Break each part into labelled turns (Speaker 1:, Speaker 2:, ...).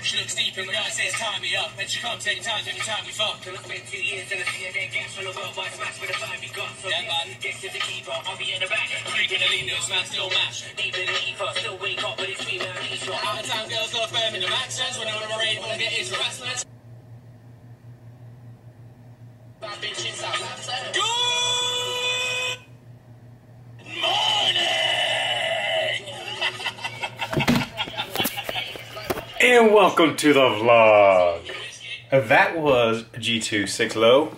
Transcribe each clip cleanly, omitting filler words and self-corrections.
Speaker 1: She looks deep in my eyes, says tie me up, and she can't take time every time we fuck. Till I spent 2 years in a CNN gas full of worldwide smash with a vibe we got. So yeah, man, get to the keeper, I'll be in the back. Creeping the lead, man, still mash. Deep in the ether, still wake up, but it's female leisure. Out of town girls got a firm in the accents, when I'm on a raid, won't get his harassment. Bad bitches out that good morning!
Speaker 2: And welcome to the vlog. That was G2 Low.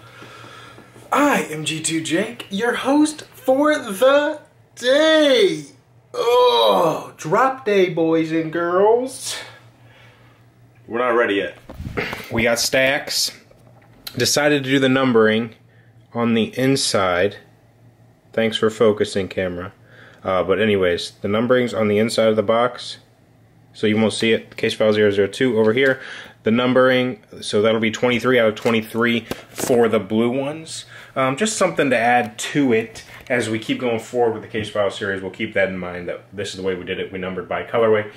Speaker 2: I am G2 Jake, your host for the day. Oh, drop day, boys and girls. We're not ready yet. We got stacks. Decided to do the numbering on the inside. Thanks for focusing, camera. But anyways, the numbering's on the inside of the box. So you won't see it. Case file 002 over here. The numbering, so that'll be 23 out of 23 for the blue ones. Just something to add to it as we keep going forward with the case file series. We'll keep that in mind that this is the way we did it. We numbered by colorway.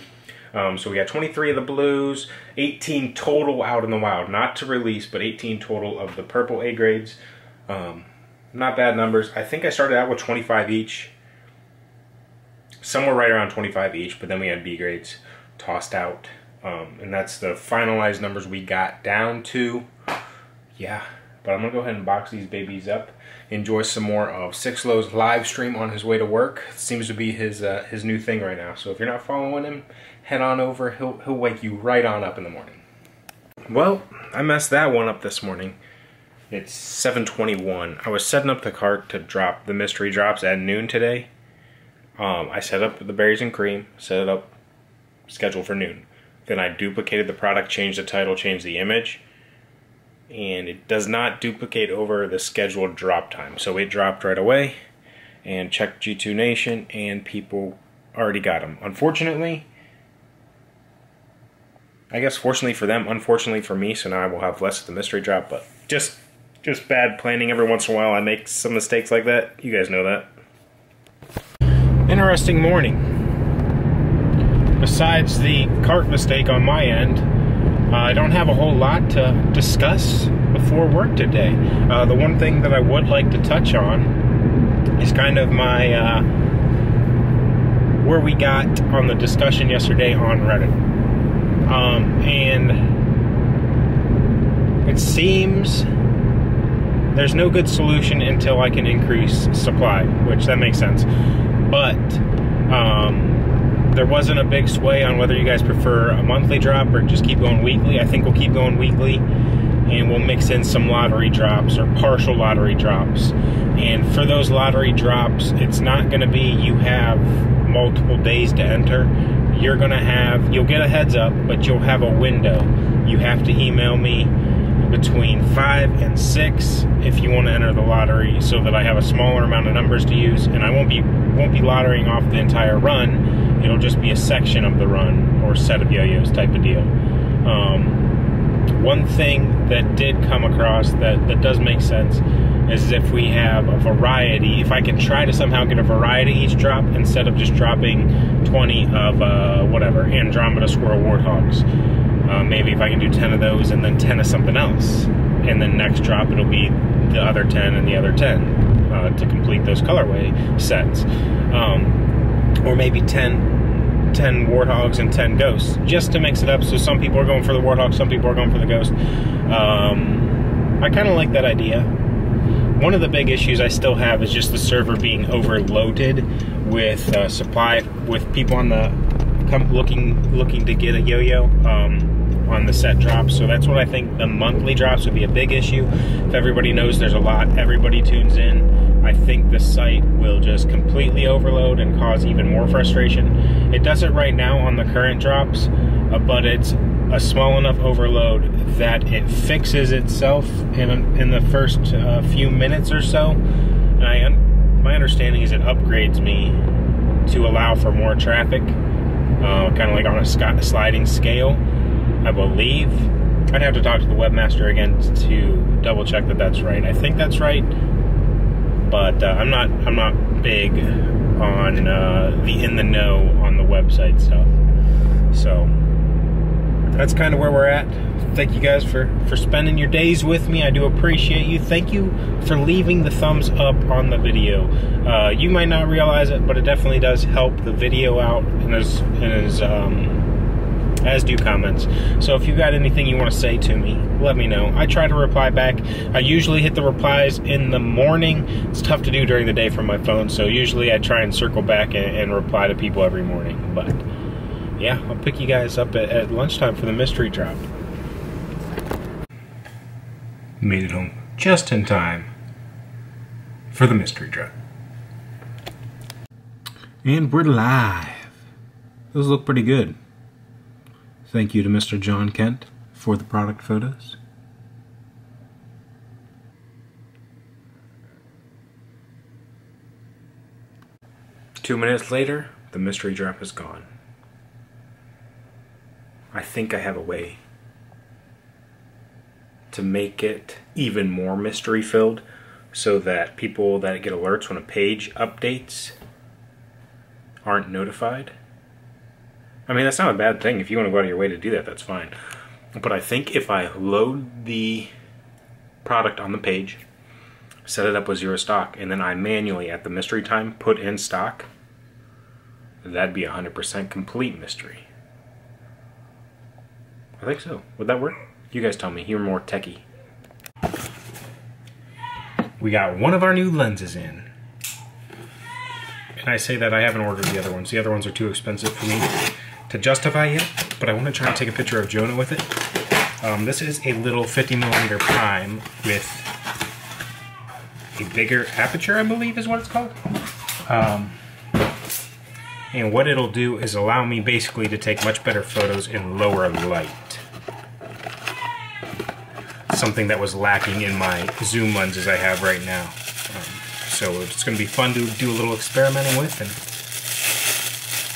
Speaker 2: So we got 23 of the blues, 18 total out in the wild. Not to release, but 18 total of the purple A grades. Not bad numbers. I think I started out with 25 each. Somewhere right around 25 each, but then we had B grades tossed out, and that's the finalized numbers we got down to. Yeah, but I'm gonna go ahead and box these babies up, enjoy some more of 6 Low's live stream on his way to work. It seems to be his new thing right now, so if you're not following him, head on over. He'll wake you right on up in the morning. Well, I messed that one up this morning. It's 7:21. I was setting up the cart to drop the mystery drops at noon today. I set up the berries and cream, set it up scheduled for noon. Then I duplicated the product, changed the title, changed the image, and it does not duplicate over the scheduled drop time. So it dropped right away, and checked G2 Nation, and people already got them. Unfortunately, I guess fortunately for them, unfortunately for me, so now I will have less of the mystery drop, but just bad planning. Every once in a while I make some mistakes like that. You guys know that. Interesting morning. Besides the cart mistake on my end, I don't have a whole lot to discuss before work today. The one thing that I would like to touch on is kind of my where we got on the discussion yesterday on Reddit. And it seems there's no good solution until I can increase supply, which that makes sense. But there wasn't a big sway on whether you guys prefer a monthly drop or just keep going weekly. I think we'll keep going weekly, and we'll mix in some lottery drops or partial lottery drops. And for those lottery drops, it's not going to be you have multiple days to enter. You'll get a heads up, but you'll have a window. You have to email me between 5 and 6 if you want to enter the lottery, so that I have a smaller amount of numbers to use, and I won't be lotterying off the entire run. It'll just be a section of the run or set of yo-yos type of deal. One thing that did come across that does make sense is if we have a variety, if I can try to somehow get a variety each drop instead of just dropping 20 of whatever, Andromeda Squirrel Warthogs. Maybe if I can do 10 of those and then 10 of something else, and then next drop it'll be the other 10 and the other 10 to complete those colorway sets. Or maybe 10 Warthogs and 10 Ghosts, just to mix it up. So some people are going for the Warthog, some people are going for the Ghost. I kind of like that idea. One of the big issues I still have is just the server being overloaded with supply, with people on the looking to get a yo-yo on the set drops. So that's what I think the monthly drops would be a big issue. If everybody knows there's a lot, everybody tunes in, I think the site will just completely overload and cause even more frustration. It does it right now on the current drops, but it's a small enough overload that it fixes itself in the first few minutes or so. And my understanding is it upgrades me to allow for more traffic, kind of like on a sliding scale, I believe. I'd have to talk to the webmaster again to double check that that's right. I think that's right, but I'm not big on the in the know on the website stuff. So that's kind of where we're at. Thank you guys for spending your days with me. I do appreciate you. Thank you for leaving the thumbs up on the video. You might not realize it, but it definitely does help the video out, and as do comments. So if you got anything you want to say to me, let me know. I try to reply back. I usually hit the replies in the morning. It's tough to do during the day from my phone, so usually I try and circle back and reply to people every morning. But yeah, I'll pick you guys up at lunchtime for the mystery drop. Made it home just in time for the mystery drop. And we're live. Those look pretty good. Thank you to Mr. John Kent for the product photos. Two minutes later, the mystery drop is gone. I think I have a way to make it even more mystery filled so that people that get alerts when a page updates aren't notified. I mean, that's not a bad thing. If you want to go out of your way to do that, that's fine. But I think if I load the product on the page, set it up with 0 stock, and then I manually at the mystery time put in stock, that'd be 100% complete mystery. I think so. Would that work? You guys tell me. You're more techie. We got one of our new lenses in. And I say that I haven't ordered the other ones. The other ones are too expensive for me to justify yet, but I want to try and take a picture of Jonah with it. This is a little 50mm prime with a bigger aperture, I believe is what it's called. And what it'll do is allow me basically to take much better photos in lower light. Something that was lacking in my zoom lenses I have right now. So it's going to be fun to do a little experimenting with, and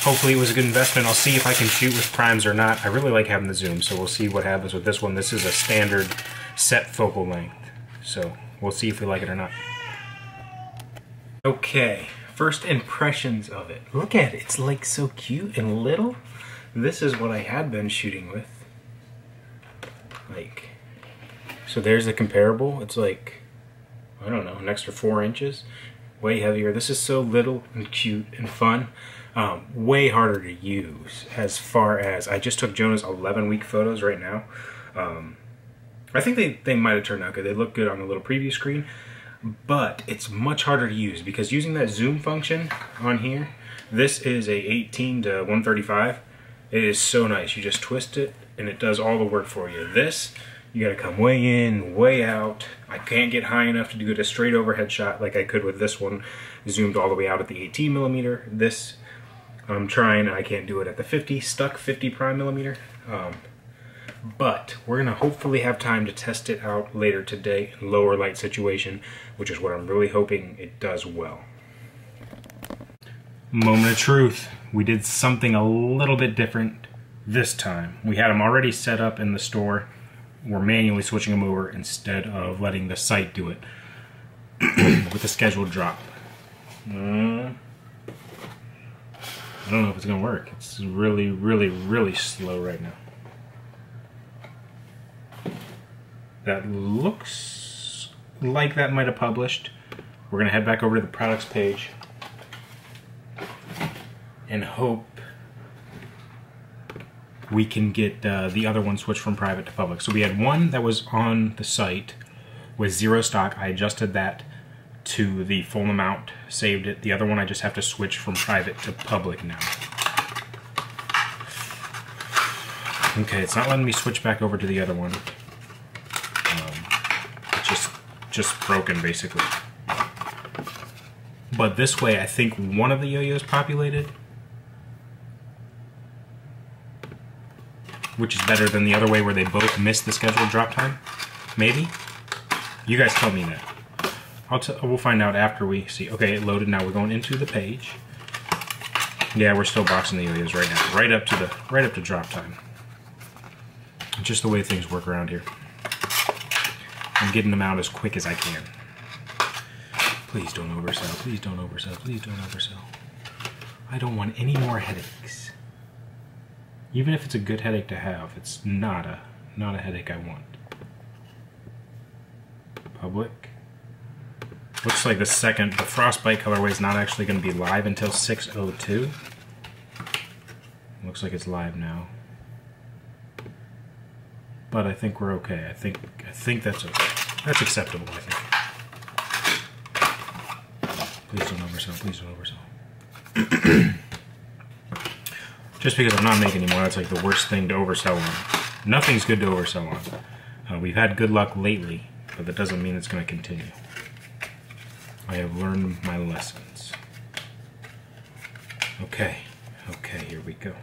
Speaker 2: hopefully it was a good investment. I'll see if I can shoot with primes or not. I really like having the zoom, so we'll see what happens with this one. This is a standard set focal length, so we'll see if we like it or not. Okay, first impressions of it. Look at it, it's like so cute and little. This is what I had been shooting with. Like, so there's the comparable. It's like, I don't know, an extra 4 inches. Way heavier. This is so little and cute and fun. Way harder to use as far as, I just took Jonah's 11-week photos right now. I think they might have turned out good. They look good on the little preview screen, but it's much harder to use because using that zoom function on here, this is a 18 to 135. It is so nice. You just twist it and it does all the work for you. This, you gotta come way in, way out. I can't get high enough to do it a straight overhead shot like I could with this one, zoomed all the way out at the 18mm. This, I'm trying, I can't do it at the 50, stuck 50 prime millimeter. But we're gonna hopefully have time to test it out later today in lower light situation, which is what I'm really hoping it does well. Moment of truth. We did something a little bit different this time. We had them already set up in the store. We're manually switching them over instead of letting the site do it with a scheduled drop. I don't know if it's gonna work. It's really, really, really slow right now. That looks like that might have published. We're gonna head back over to the products page and hope we can get the other one switched from private to public. So we had one that was on the site with 0 stock. I adjusted that to the full amount, saved it. The other one I just have to switch from private to public now. Okay, it's not letting me switch back over to the other one. It's just broken basically. But this way I think one of the yo-yos populated, which is better than the other way where they both missed the scheduled drop time. Maybe? You guys tell me that. We'll find out after we see. Okay, it loaded. Now we're going into the page. Yeah, we're still boxing the yo-yos right now, right up to drop time. Just the way things work around here. I'm getting them out as quick as I can. Please don't oversell. Please don't oversell. Please don't oversell. I don't want any more headaches. Even if it's a good headache to have, it's not a headache I want. Public. Looks like the Frostbite colorway is not actually going to be live until 6:02. Looks like it's live now. But I think we're okay. I think that's okay. That's acceptable, I think. Please don't oversell. Please don't oversell. Just because I'm not making anymore, that's like the worst thing to oversell on. Nothing's good to oversell on. We've had good luck lately, but that doesn't mean it's going to continue. I have learned my lessons. Okay, here we go.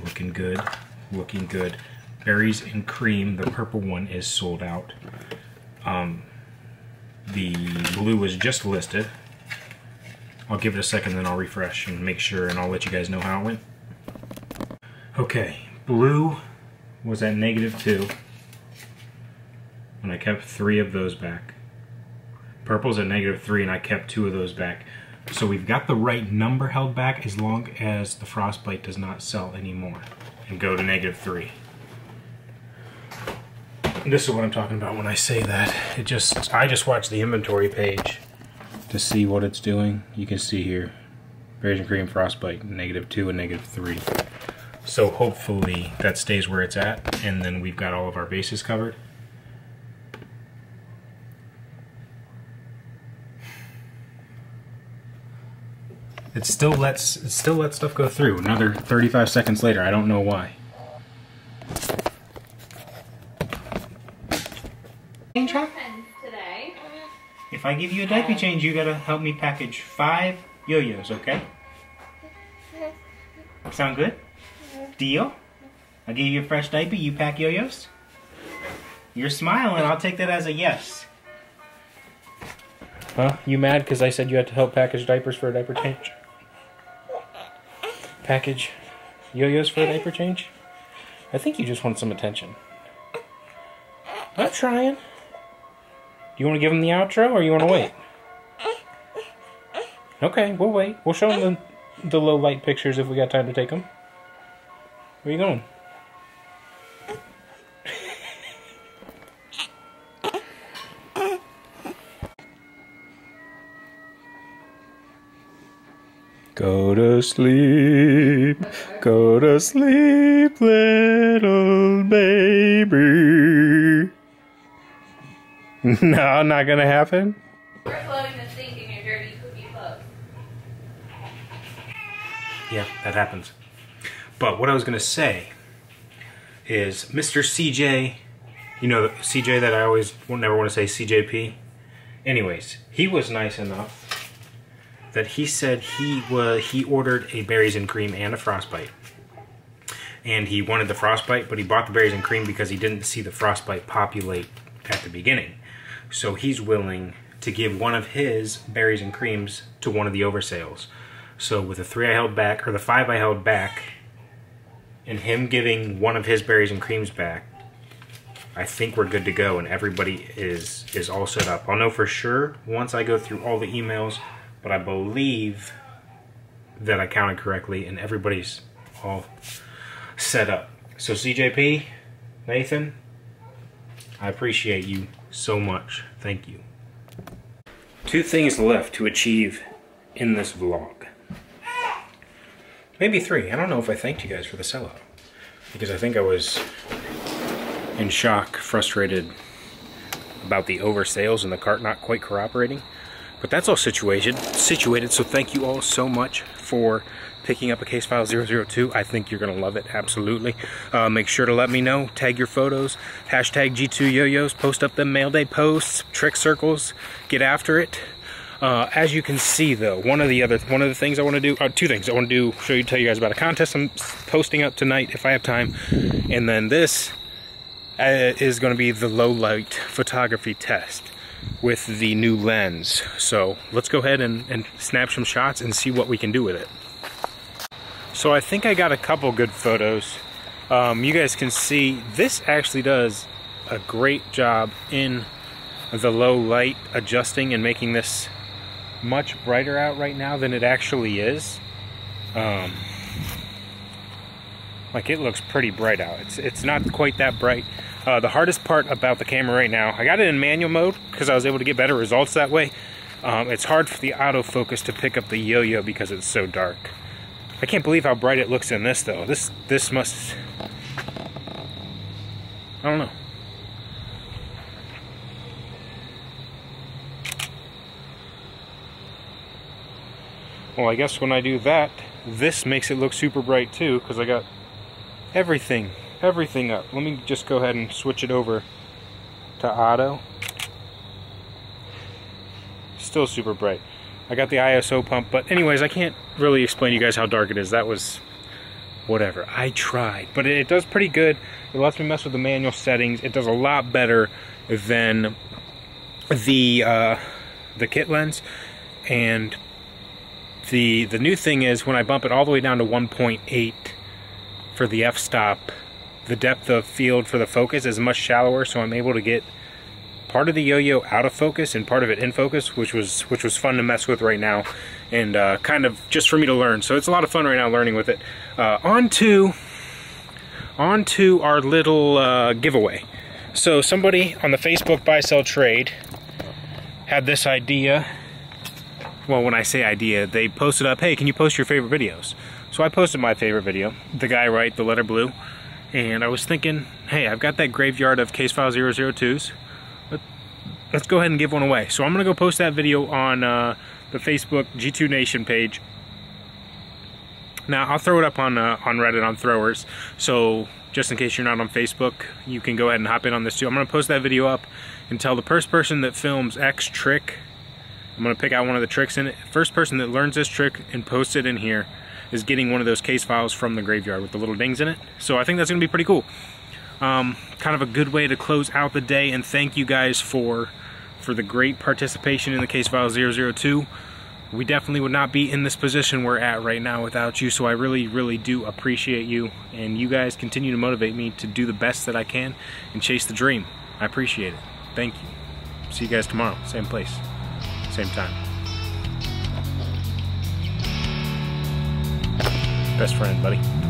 Speaker 2: Looking good, looking good. Berries and cream, the purple one is sold out. The blue was just listed. I'll give it a second, then I'll refresh and make sure, and I'll let you guys know how it went. Okay, blue was at -2, and I kept 3 of those back. Purple's at -3, and I kept 2 of those back. So we've got the right number held back as long as the Frostbite does not sell anymore and go to -3. This is what I'm talking about when I say that. I just watched the inventory page to see what it's doing. You can see here, Berries and Cream Frostbite, -2 and -3. So hopefully that stays where it's at, and then we've got all of our bases covered. It still lets stuff go through. Another 35 seconds later. I don't know why.
Speaker 3: Today.
Speaker 2: If I give you a diaper change, you gotta help me package 5 yo-yos, okay? Sound good? Deal? I'll give you a fresh diaper, you pack yo-yos? You're smiling, I'll take that as a yes. Huh? You mad because I said you had to help package diapers for a diaper change? Package yo-yos for a diaper change? I think you just want some attention. I'm trying. Do you want to give them the outro, or you want to wait? Okay, we'll wait. We'll show them the low light pictures if we got time to take them. Where are you going? Go to sleep, little baby. No, not gonna happen.
Speaker 3: We're floating the sink in your dirty cookie clothes.
Speaker 2: Yeah, that happens. But what I was gonna say is Mr. CJ, you know CJ that I always never want to say CJP. Anyways, he was nice enough that he said he ordered a Berries and Cream and a Frostbite. And he wanted the Frostbite, but he bought the Berries and Cream because he didn't see the Frostbite populate at the beginning. So he's willing to give one of his Berries and Creams to one of the oversales. So with the 3 I held back, or the 5 I held back, and him giving one of his Berries and Creams back, I think we're good to go, and everybody is all set up. I'll know for sure once I go through all the emails, but I believe that I counted correctly, and everybody's all set up. So CJP, Nathan, I appreciate you so much. Thank you. 2 things left to achieve in this vlog. Maybe 3. I don't know if I thanked you guys for the sellout, because I think I was in shock, frustrated about the oversales and the cart not quite cooperating. But that's all situated, so thank you all so much for picking up a Case File 002. I think you're going to love it, absolutely. Make sure to let me know, tag your photos, hashtag G2Yoyos, post up them mail day posts, trick circles, get after it. As you can see though, one of the things I want to do, 2 things I want to do, tell you guys about a contest I'm posting up tonight if I have time, and then this is going to be the low light photography test with the new lens. So let's go ahead and snap some shots and see what we can do with it. So I think I got a couple good photos. You guys can see this actually does a great job in the low light, adjusting and making this much brighter out right now than it actually is. Like, it looks pretty bright out. It's not quite that bright. The hardest part about the camera right now, I got it in manual mode because I was able to get better results that way. It's hard for the autofocus to pick up the yo-yo because it's so dark. I can't believe how bright it looks in this though. This must, I don't know. Well, I guess when I do that, this makes it look super bright too, because I got everything up. Let me just go ahead and switch it over to auto. Still super bright. I got the ISO pump, but anyways, I can't really explain to you guys how dark it is. That was whatever. I tried, but it does pretty good. It lets me mess with the manual settings. It does a lot better than the kit lens. And the new thing is when I bump it all the way down to 1.8 for the f-stop, the depth of field for the focus is much shallower, so I'm able to get part of the yo-yo out of focus and part of it in focus, which was fun to mess with right now, and kind of just for me to learn. So it's a lot of fun right now learning with it. On to our little giveaway. So somebody on the Facebook Buy Sell Trade had this idea. Well, when I say idea, they posted up, hey, can you post your favorite videos? So I posted my favorite video, the guy right, the letter blue, and I was thinking, hey, I've got that graveyard of Case File 002s. Let's go ahead and give one away. So I'm gonna go post that video on the Facebook G2 Nation page. Now I'll throw it up on Reddit on Throwers. So just in case you're not on Facebook, you can go ahead and hop in on this too. I'm gonna post that video up and tell the first person that films X trick. I'm gonna pick out one of the tricks in it. First person that learns this trick and posts it in here is getting one of those case files from the graveyard with the little dings in it. So I think that's gonna be pretty cool. Kind of a good way to close out the day, and thank you guys for the great participation in the Case File 002. We definitely would not be in this position we're at right now without you, so I really, really do appreciate you, and you guys continue to motivate me to do the best that I can and chase the dream. I appreciate it. Thank you. See you guys tomorrow, same place, same time. Best friend, buddy.